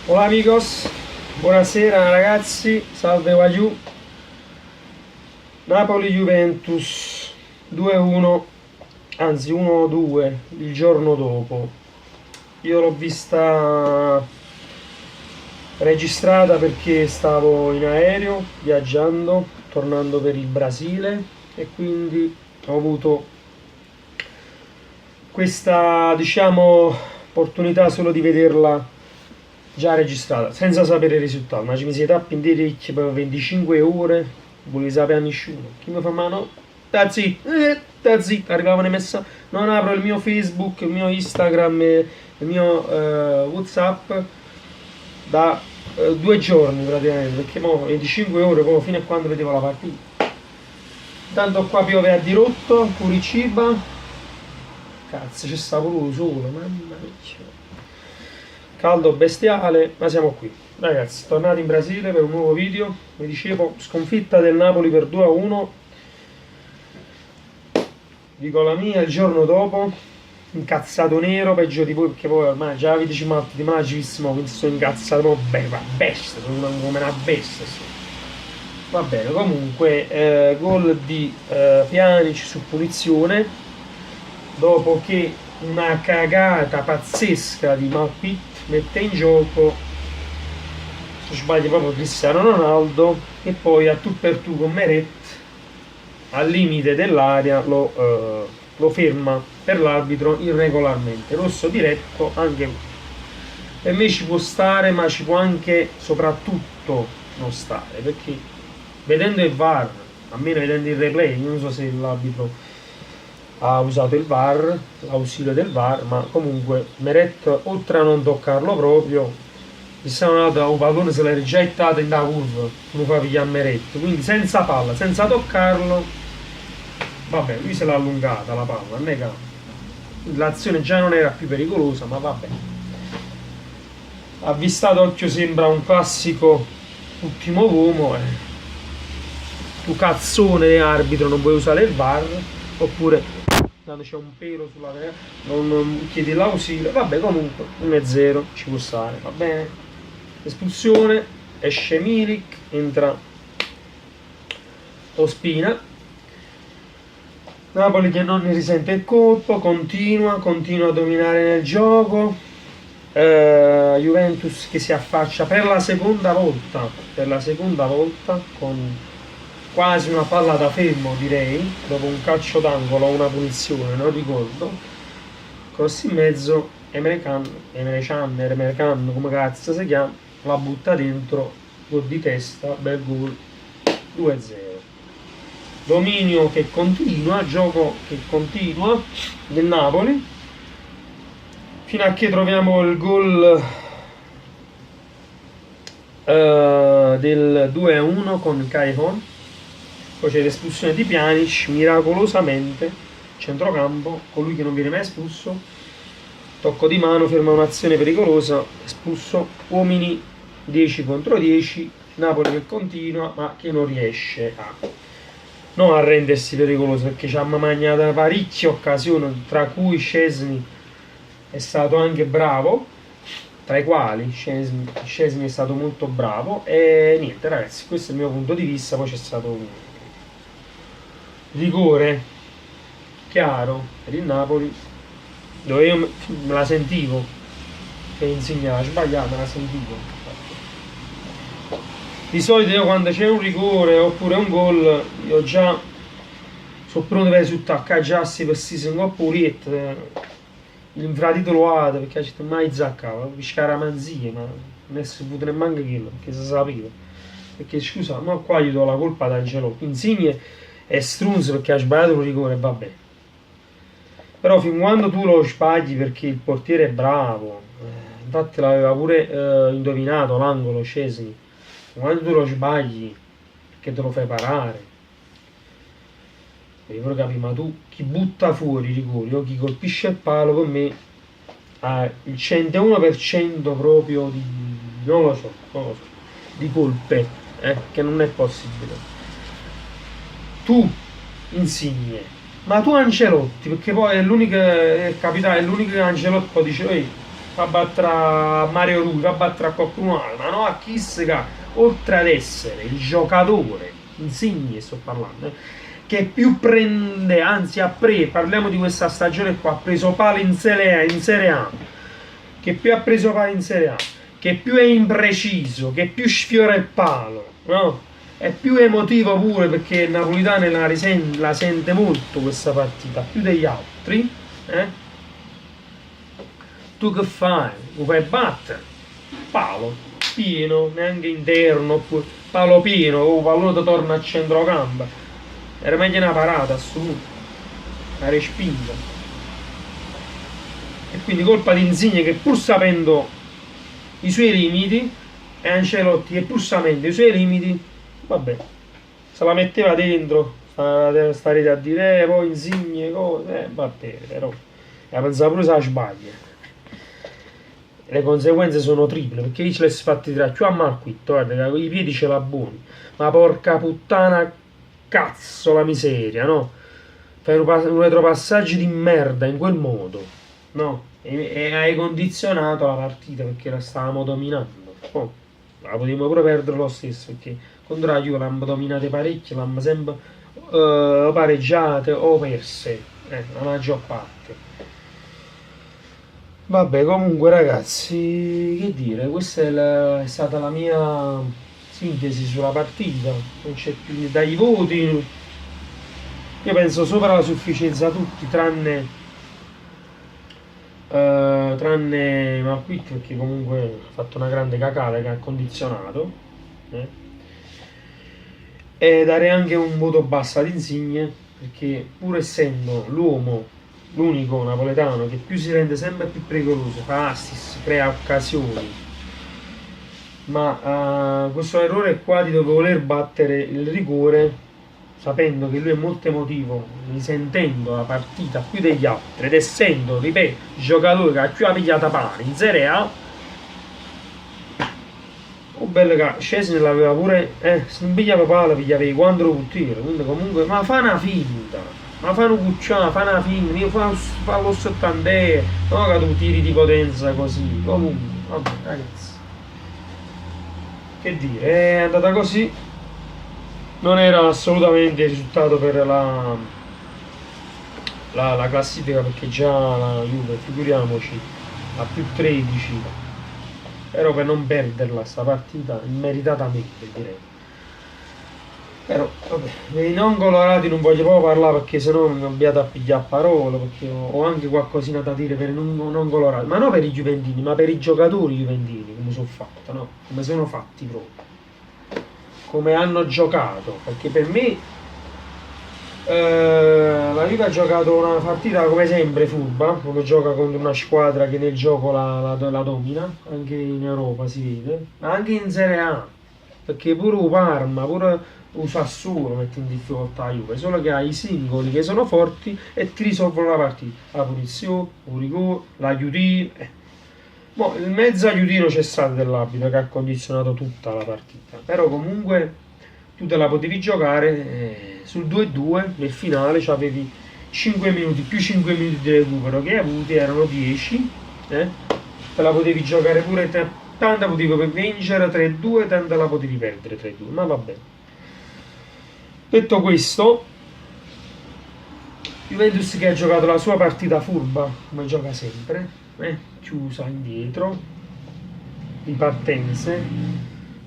Hola amigos, buonasera ragazzi, salve Wagyu. Napoli-Juventus 2-1, anzi 1-2 il giorno dopo. Io l'ho vista registrata perché stavo in aereo viaggiando, tornando per il Brasile e quindi ho avuto questa, diciamo, opportunità solo di vederla già registrata, senza sapere il risultato. Ma ci mi si tappa in diretto per 25 ore, volevi sapere a nessuno. Chi mi fa mano? Da zitto, arrivavano i messaggi. Non apro il mio Facebook, il mio Instagram, il mio WhatsApp da 2 giorni praticamente, perché mo 25 ore poi fino a quando vedevo la partita. Tanto qua piove a dirotto, Curiciba. Cazzo, c'è sta pure il sole, mamma mia. Caldo bestiale, ma siamo qui. Ragazzi, tornati in Brasile per un nuovo video. Vi dicevo, sconfitta del Napoli per 2-1. Dico la mia, il giorno dopo, incazzato nero, peggio di voi, perché poi ormai già avete cimato di magissimo, quindi sto incazzato proprio bene, bestia, sono come una bestia. Sì. Va bene, comunque, gol di Pjanic su punizione, dopo che una cagata pazzesca di Malpit mette in gioco, se sbaglia proprio Cristiano Ronaldo, e poi a tu per tu con Meret al limite dell'area lo ferma per l'arbitro irregolarmente, rosso diretto. Anche per me ci può stare, ma ci può anche soprattutto non stare, perché vedendo il VAR, almeno vedendo il replay, non so se l'arbitro ha usato il VAR, l'ausilio del VAR, ma comunque Meret, oltre a non toccarlo proprio, Cristiano Ronaldo un pallone se l'è gettato in da curva, come fa pigliare Meret, quindi senza palla, senza toccarlo, vabbè, lui se l'ha allungata la palla, negato. L'azione già non era più pericolosa, ma vabbè. A vista d'occhio sembra un classico ultimo uomo, tu cazzone arbitro non puoi usare il VAR, oppure quando c'è un pelo sulla terra non chiedi l'ausilio, vabbè, comunque 1-0 ci può stare, va bene. Espulsione, esce Milik, entra Ospina. Napoli che non ne risente il colpo, continua a dominare nel gioco. Juventus che si affaccia per la seconda volta con quasi una palla da fermo, direi, dopo un calcio d'angolo o una punizione, non ricordo. Cross in mezzo, Emre Can, come cazzo si chiama, la butta dentro, gol di testa, bel gol, 2-0. Dominio che continua, gioco che continua del Napoli, fino a che troviamo il gol del 2-1 con Caicon. Poi c'è l'espulsione di Pjanic, miracolosamente, centrocampo, colui che non viene mai espulso, tocco di mano, ferma un'azione pericolosa, espulso, uomini 10 contro 10, Napoli che continua ma che non riesce non a rendersi pericoloso, perché ci ha magnato parecchie occasioni, tra cui Szczesny è stato anche bravo, tra i quali Szczesny è stato molto bravo. E niente ragazzi, questo è il mio punto di vista. Poi c'è stato un rigore chiaro per il Napoli, dove io me la sentivo che Insigne ha sbagliato, me la sentivo. Di solito io quando c'è un rigore oppure un gol, io già sono pronto per attaccare già se per si sono pulito, l'infradito perché c'è mai zaccava, piscare manzia, ma non si può nemmeno quello, perché si sapeva. Perché scusa, ma qua gli do la colpa ad Ancelotti. Insigne è strunzo perché ha sbagliato un rigore, vabbè. Però fin quando tu lo sbagli perché il portiere è bravo, infatti l'aveva pure indovinato l'angolo Szczesny, quando tu lo sbagli perché te lo fai parare, devi proprio capire, ma tu chi butta fuori i rigori o chi colpisce il palo, per me ha il 101% proprio di, non lo so, di colpe, che non è possibile. Tu Insigne, ma tu Ancelotti, perché poi è l'unico capitano, è l'unico che Ancelotti poi dice, fa battere a Mario Rui, fa battere a qualcun altro, ma no a Kiss che oltre ad essere il giocatore, Insigne sto parlando, che più prende, anzi parliamo di questa stagione qua, ha preso palo in Serie A, che più ha preso palo in Serie A, che più è impreciso, che più sfiora il palo, no? È più emotivo pure perché il Napolitano la sente molto questa partita, più degli altri, eh? Tu che fai? Lo fai battere? Palo pieno, neanche interno, palo pieno, il pallone ti torna a centrocampo. Era meglio una parata assoluta, una respinta. E quindi colpa di Insigne che pur sapendo i suoi limiti, e Ancelotti che pur sapendo i suoi limiti, vabbè, se la metteva dentro, starete a dire, poi Insigne, vabbè, però, la pensava pure se la sbaglia. Le conseguenze sono triple perché io ce l'ho fatti tirare più a Marquitto, guarda, i piedi ce l'ha buoni, ma porca puttana, cazzo la miseria, no? Fai un retropassaggio di merda in quel modo, no? E hai condizionato la partita perché la stavamo dominando. Oh, la potevamo pure perdere lo stesso perché contro la Juve l'abbiamo dominate parecchio, l'abbiamo sempre pareggiate o perse, la maggior parte. Vabbè, comunque ragazzi, che dire, questa è stata la mia sintesi sulla partita, non c'è più dai voti, io penso sopra la sufficienza tutti, tranne Marquit perché comunque ha fatto una grande cacata che ha condizionato, e dare anche un voto basso ad Insigne perché pur essendo l'unico napoletano che più si rende sempre più pericoloso, fa assist, crea occasioni, ma questo errore qua di voler battere il rigore sapendo che lui è molto emotivo, risentendo la partita più degli altri ed essendo, ripeto, il giocatore che ha più la pigliata pane in Serie A, oh bello che Scesni l'aveva pure, se non pigliava palla pigliava i quattro portiere, quindi comunque, ma fa una finta, ma fa una cucciata, fa una finta, io fa lo 70, no che tu tiri di potenza così, comunque, vabbè ragazzi, che dire, è andata così, non era assolutamente il risultato per la classifica perché già la Juve, figuriamoci, a più 13, però per non perderla sta partita immeritatamente direi. Però vabbè, i non colorati non voglio proprio parlare perché sennò mi abbiate a pigliare a parole, perché ho anche qualcosina da dire per i non colorati, ma non per i juventini, ma per i giocatori juventini, come sono fatti, no? Come sono fatti proprio. Come hanno giocato, perché per me la Juve ha giocato una partita come sempre furba, come gioca contro una squadra che nel gioco la domina, anche in Europa si vede, ma anche in Serie A, perché pure il Parma, pure il Sassuolo mette in difficoltà la Juve, solo che ha i singoli che sono forti e ti risolvono la partita, la punizione, il rigore, l'aiutino. Il mezzo aiutino c'è stato dell'arbitro che ha condizionato tutta la partita, però comunque tu te la potevi giocare sul 2-2 nel finale, cioè avevi 5 minuti più 5 minuti di recupero che hai avuti erano 10, te la potevi giocare pure tanta potevi vincere 3-2, tanta la potevi perdere 3-2, ma va bene. Detto questo, Juventus che ha giocato la sua partita furba come gioca sempre, chiusa indietro, ripartenze,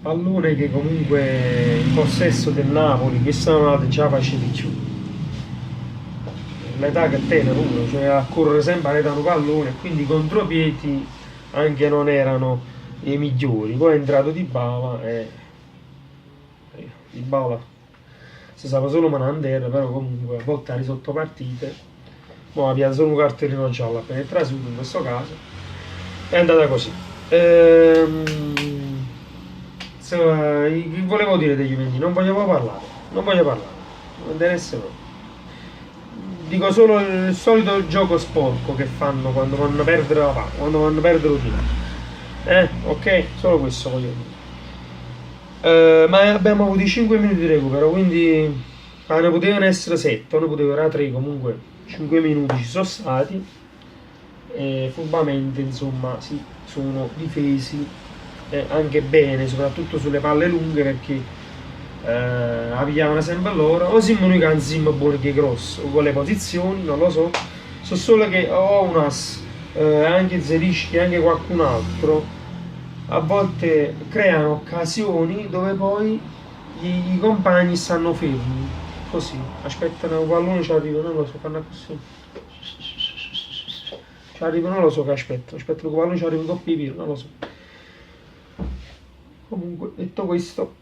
pallone che comunque in possesso del Napoli, che sono già facevi più. L'età che tiene pure, cioè a correre sempre a un pallone, quindi i contropiedi anche non erano i migliori. Poi è entrato Dybala e Dybala si sa solo Manander, però comunque a volte ha risolto partite. Ora aveva solo un cartellino giallo appena è trasuto in questo caso. È andata così. Che volevo dire degli Juventini? Non voglio parlare. Non mi interessa proprio. Dico solo il solito gioco sporco che fanno quando vanno a perdere la palla, quando vanno a perdere il tiro. Ok? Solo questo voglio dire. Ma abbiamo avuto 5 minuti di recupero, quindi ne potevano essere 7, ne potevano essere 3, comunque 5 minuti ci sono stati. e furbamente insomma si sono difesi anche bene, soprattutto sulle palle lunghe, perché la pigliavano sempre loro, o siamo noi che andiamo buoni che grosso o con le posizioni, non lo so. So solo che ho unas anche Zerischi, anche qualcun altro a volte creano occasioni dove poi i compagni stanno fermi, così, aspettano il pallone, ci arrivano, non lo so, fanno così. Ci arrivano, non lo so che aspettano che il pallone ci arrivi un coppio di non lo so. Comunque, detto questo,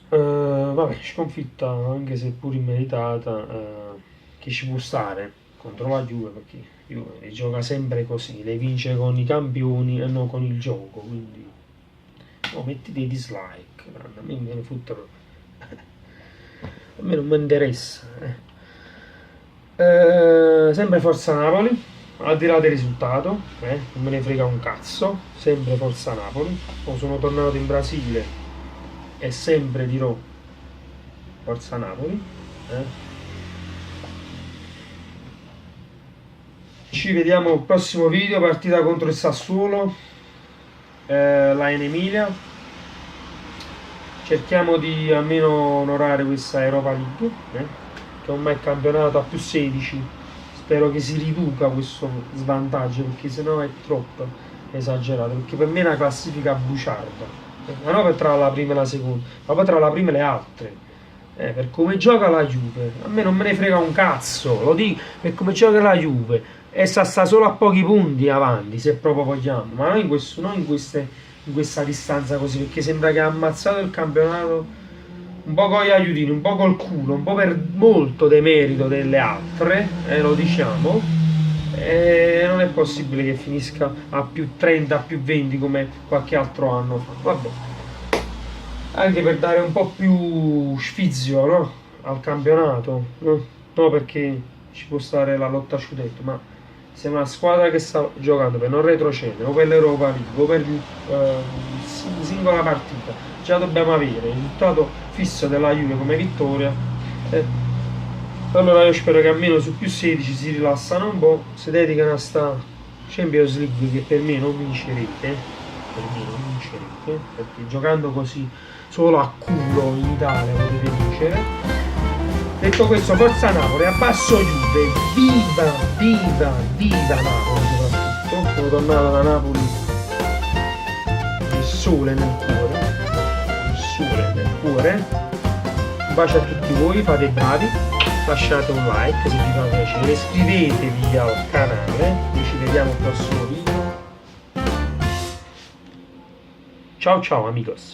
vabbè, sconfitta anche se pur immeritata, che ci può stare contro la Juve, perché Juve gioca sempre così, le vince con i campioni e non con il gioco, quindi no, metti dei dislike, a me me ne fottono, a me non mi interessa. Sempre Forza Napoli, al di là del risultato, non me ne frega un cazzo, sempre Forza Napoli. Sono tornato in Brasile e sempre dirò Forza Napoli. Ci vediamo al prossimo video, partita contro il Sassuolo, là in Emilia. Cerchiamo di almeno onorare questa Europa League, che ormai è campionato a più 16. Spero che si riduca questo svantaggio, perché sennò è troppo esagerato, perché per me è una classifica bugiarda, ma non per tra la prima e la seconda, ma poi tra la prima e le altre. Per come gioca la Juve, a me non me ne frega un cazzo, lo dico, per come gioca la Juve, e sta solo a pochi punti avanti, se proprio vogliamo, ma non in questa distanza così, perché sembra che ha ammazzato il campionato un po' con gli aiutini, un po' col culo, un po' per molto demerito delle altre, lo diciamo, e non è possibile che finisca a più 30, a più 20 come qualche altro anno fa. Vabbè, anche per dare un po' più sfizio, no? Al campionato, no? No, perché ci può stare la lotta a scudetto, ma se una squadra che sta giocando per non retrocedere o per l'Europa League o per singola partita, già dobbiamo avere il risultato fisso della Juve come vittoria, allora io spero che almeno su più 16 si rilassano un po', si dedicano a sta Champions League, che per me non vincerete, perché giocando così solo a culo in Italia potete vincere. Detto questo, Forza Napoli, abbasso Juve, viva, viva, viva Napoli soprattutto. Sono tornato da Napoli, il sole nel cuore, il sole nel cuore. Un bacio a tutti voi, fate i bravi, lasciate un like se vi fa piacere, iscrivetevi al canale, noi ci vediamo al prossimo video. Ciao ciao amigos.